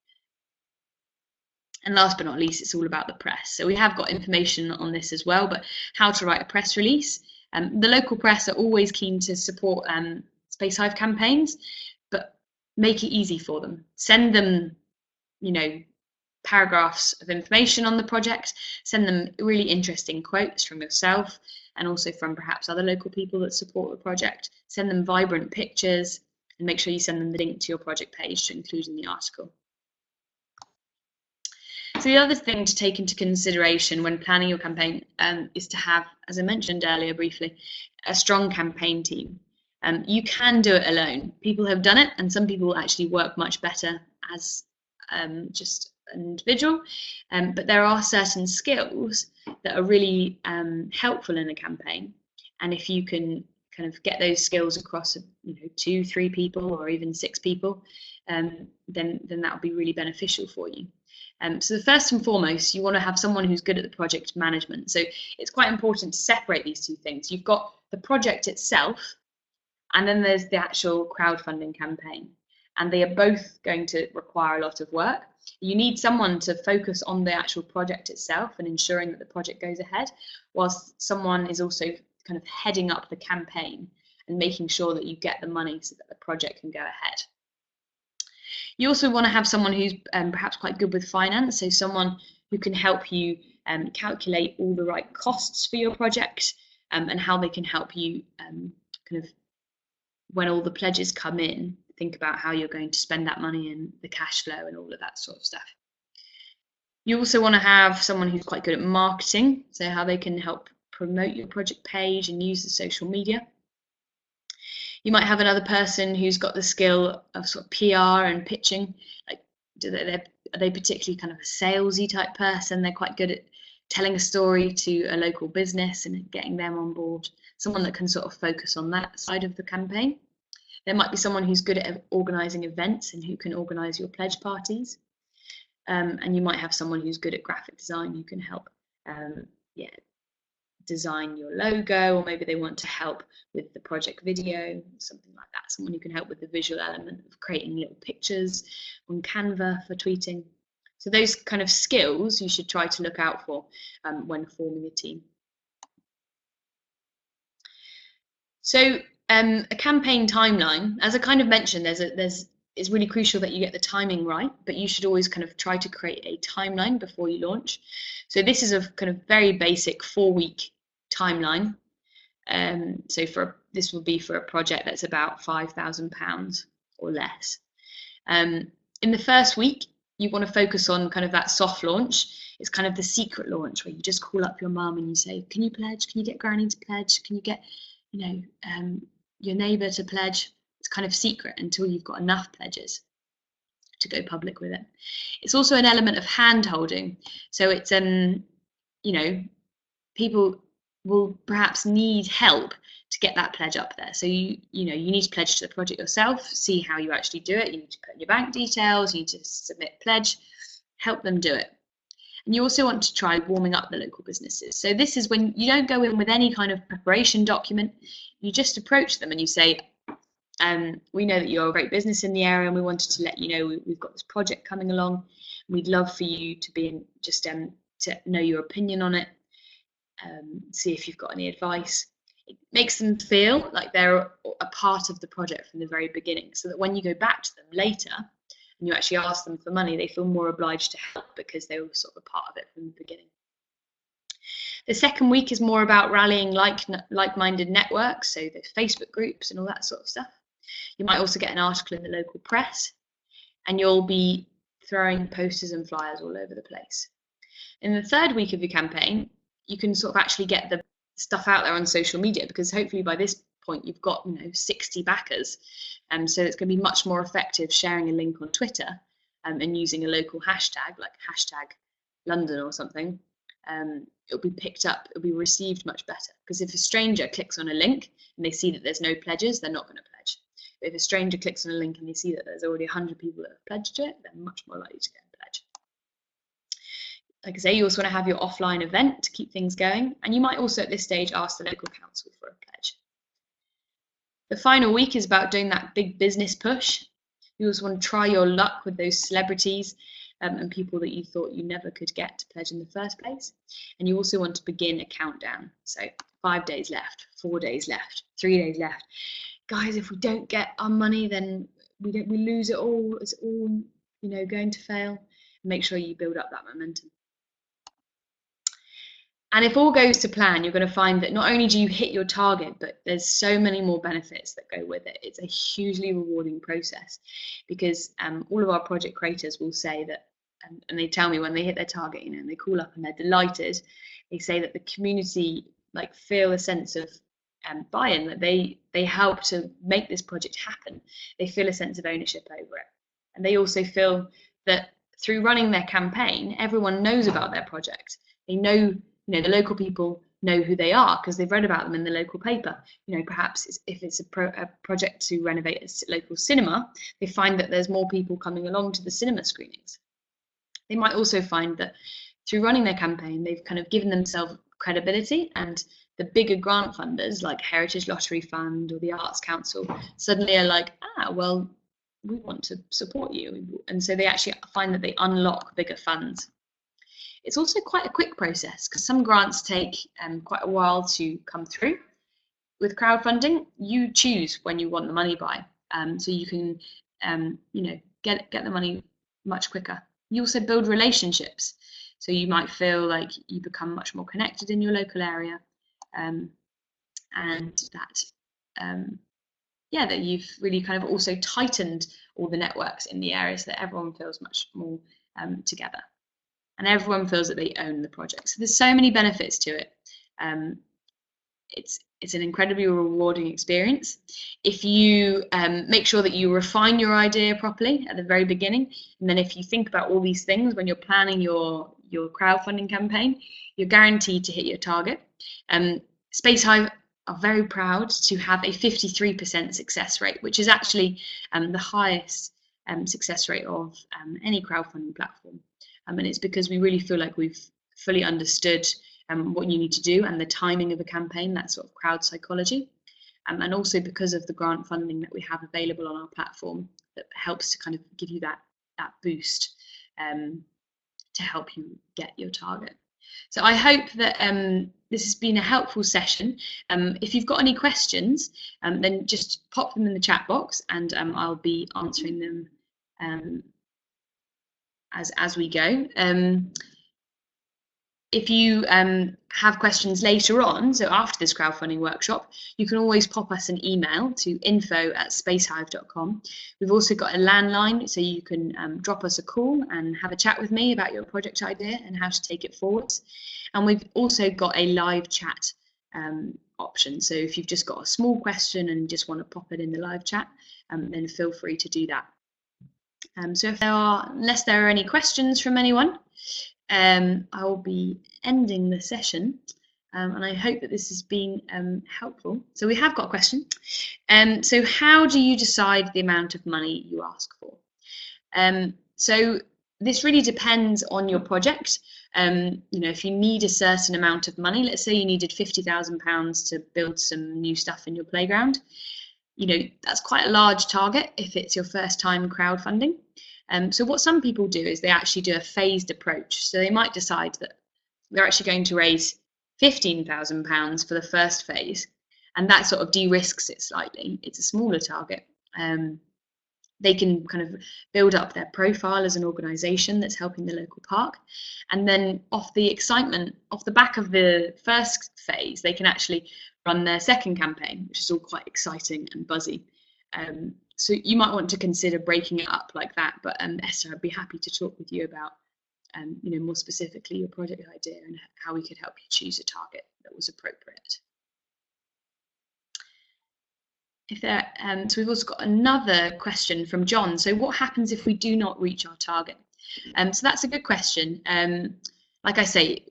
And last but not least, it's all about the press. So we have got information on this as well, but how to write a press release. The local press are always keen to support Spacehive campaigns, but make it easy for them. Send them, paragraphs of information on the project, send them really interesting quotes from yourself and also from perhaps other local people that support the project. Send them vibrant pictures and make sure you send them the link to your project page to include in the article. So the other thing to take into consideration when planning your campaign is to have, as I mentioned earlier briefly, a strong campaign team. You can do it alone. People have done it, and some people actually work much better as just an individual, but there are certain skills that are really helpful in a campaign, and if you can kind of get those skills across 2, 3 people or even 6 people, then that will be really beneficial for you. So the first and foremost, you want to have someone who's good at the project management. So it's quite important to separate these two things. You've got the project itself, and then there's the actual crowdfunding campaign, and they are both going to require a lot of work. You need someone to focus on the actual project itself and ensuring that the project goes ahead, whilst someone is also kind of heading up the campaign and making sure that you get the money so that the project can go ahead. You also want to have someone who's perhaps quite good with finance, so someone who can help you calculate all the right costs for your project and how they can help you kind of, when all the pledges come in, think about how you're going to spend that money and the cash flow and all of that sort of stuff. You also want to have someone who's quite good at marketing, so how they can help promote your project page and use the social media. You might have another person who's got the skill of sort of PR and pitching. Like, are they particularly kind of a salesy type person? They're quite good at telling a story to a local business and getting them on board. Someone that can sort of focus on that side of the campaign. There might be someone who's good at organising events and who can organise your pledge parties. And you might have someone who's good at graphic design who can help design your logo, or maybe they want to help with the project video, something like that. Someone who can help with the visual element of creating little pictures on Canva for tweeting. So those kind of skills you should try to look out for when forming a team. So a campaign timeline, as I kind of mentioned, it's really crucial that you get the timing right, but you should always kind of try to create a timeline before you launch. So this is a kind of very basic 4-week timeline. So this will be for a project that's about £5,000 or less. In the first week, you want to focus on kind of that soft launch. It's kind of the secret launch where you just call up your mum and you say, can you pledge? Can you get Granny to pledge? Can you get, your neighbour to pledge? It's kind of secret until you've got enough pledges to go public with it. It's also an element of hand holding. So it's, people will perhaps need help to get that pledge up there. So you need to pledge to the project yourself, see how you actually do it. You need to put in your bank details, you need to submit pledge, help them do it. And you also want to try warming up the local businesses. So this is when you don't go in with any kind of preparation document. You just approach them and you say, we know that you're a great business in the area, and we wanted to let you know we've got this project coming along. We'd love for you to be in, just to know your opinion on it, see if you've got any advice. It makes them feel like they're a part of the project from the very beginning, so that when you go back to them later and you actually ask them for money, they feel more obliged to help because they were sort of a part of it from the beginning. The second week is more about rallying like-minded networks, so there's Facebook groups and all that sort of stuff. You might also get an article in the local press, and you'll be throwing posters and flyers all over the place. In the third week of your campaign, you can sort of actually get the stuff out there on social media, because hopefully by this point you've got 60 backers, so it's going to be much more effective sharing a link on Twitter and using a local hashtag like #London or something. It'll be picked up, it'll be received much better, because if a stranger clicks on a link and they see that there's no pledges, they're not going to pledge. But if a stranger clicks on a link and they see that there's already 100 people that have pledged it, they're much more likely to go and pledge. Like I say, you also want to have your offline event to keep things going, and you might also at this stage ask the local council for a pledge. The final week is about doing that big business push. You also want to try your luck with those celebrities and people that you thought you never could get to pledge in the first place. And you also want to begin a countdown. So 5 days left, 4 days left, 3 days left. Guys, if we don't get our money, then we lose it all. It's all going to fail. Make sure you build up that momentum. And if all goes to plan, you're going to find that not only do you hit your target, but there's so many more benefits that go with it. It's a hugely rewarding process, because all of our project creators will say that, and they tell me when they hit their target, and they call up and they're delighted. They say that the community feel a sense of buy-in, that they help to make this project happen. They feel a sense of ownership over it, and they also feel that through running their campaign, everyone knows about their project. They know. The local people know who they are because they've read about them in the local paper. Perhaps if it's a project to renovate a local cinema, they find that there's more people coming along to the cinema screenings. They might also find that through running their campaign, they've kind of given themselves credibility, and the bigger grant funders like Heritage Lottery Fund or the Arts Council suddenly are like, well, we want to support you. And so they actually find that they unlock bigger funds. It's also quite a quick process, because some grants take quite a while to come through. With crowdfunding, you choose when you want the money by, so you can get the money much quicker. You also build relationships, so you might feel like you become much more connected in your local area, and that that you've really kind of also tightened all the networks in the area, so that everyone feels much more together. And everyone feels that they own the project. So there's so many benefits to it. It's an incredibly rewarding experience. If you make sure that you refine your idea properly at the very beginning, and then if you think about all these things when you're planning your crowdfunding campaign, you're guaranteed to hit your target. Spacehive are very proud to have a 53% success rate, which is actually the highest success rate of any crowdfunding platform. And it's because we really feel like we've fully understood what you need to do and the timing of a campaign, that sort of crowd psychology, and also because of the grant funding that we have available on our platform that helps to kind of give you that boost to help you get your target. So I hope that this has been a helpful session. If you've got any questions, then just pop them in the chat box, and I'll be answering them as we go. If you have questions later on, so after this crowdfunding workshop, you can always pop us an email to info@spacehive.com. We've also got a landline, so you can drop us a call and have a chat with me about your project idea and how to take it forward. And we've also got a live chat option. So if you've just got a small question and just want to pop it in the live chat, then feel free to do that. So unless there are any questions from anyone, I will be ending the session, and I hope that this has been helpful. So we have got a question. So how do you decide the amount of money you ask for? So this really depends on your project. If you need a certain amount of money, let's say you needed £50,000 to build some new stuff in your playground, that's quite a large target if it's your first time crowdfunding. So what some people do is they actually do a phased approach. So they might decide that they're actually going to raise £15,000 for the first phase, and that sort of de-risks it slightly. It's a smaller target. They can kind of build up their profile as an organisation that's helping the local park. And then off the excitement, off the back of the first phase, they can actually run their second campaign, which is all quite exciting and buzzy. So you might want to consider breaking it up like that. But Esther, I'd be happy to talk with you about, more specifically your project idea and how we could help you choose a target that was appropriate. So we've also got another question from John. So what happens if we do not reach our target? So that's a good question. Like I say,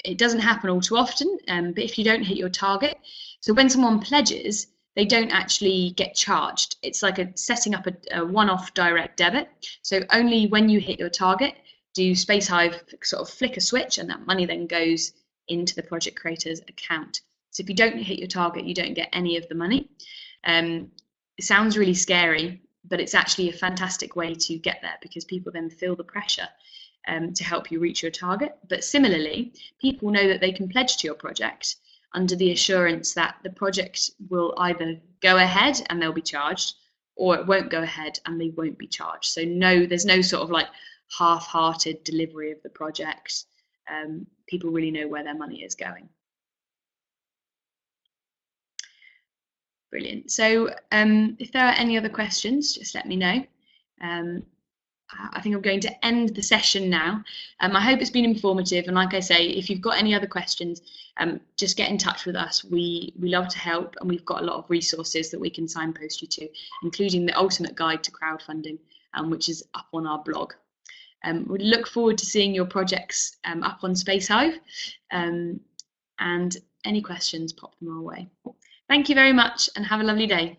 it doesn't happen all too often, but if you don't hit your target, so when someone pledges, they don't actually get charged. It's like setting up a one-off direct debit. So only when you hit your target do Spacehive sort of flick a switch, and that money then goes into the project creator's account. So if you don't hit your target, you don't get any of the money. It sounds really scary, but it's actually a fantastic way to get there, because people then feel the pressure to help you reach your target. But similarly, people know that they can pledge to your project under the assurance that the project will either go ahead and they'll be charged, or it won't go ahead and they won't be charged. So no, there's no sort of like half-hearted delivery of the project. People really know where their money is going. Brilliant. So if there are any other questions, just let me know. I think I'm going to end the session now. I hope it's been informative, and like I say, if you've got any other questions, just get in touch with us. We love to help, and we've got a lot of resources that we can signpost you to, including the ultimate guide to crowdfunding, which is up on our blog. We look forward to seeing your projects up on Spacehive, and any questions, pop them our way. Thank you very much, and have a lovely day.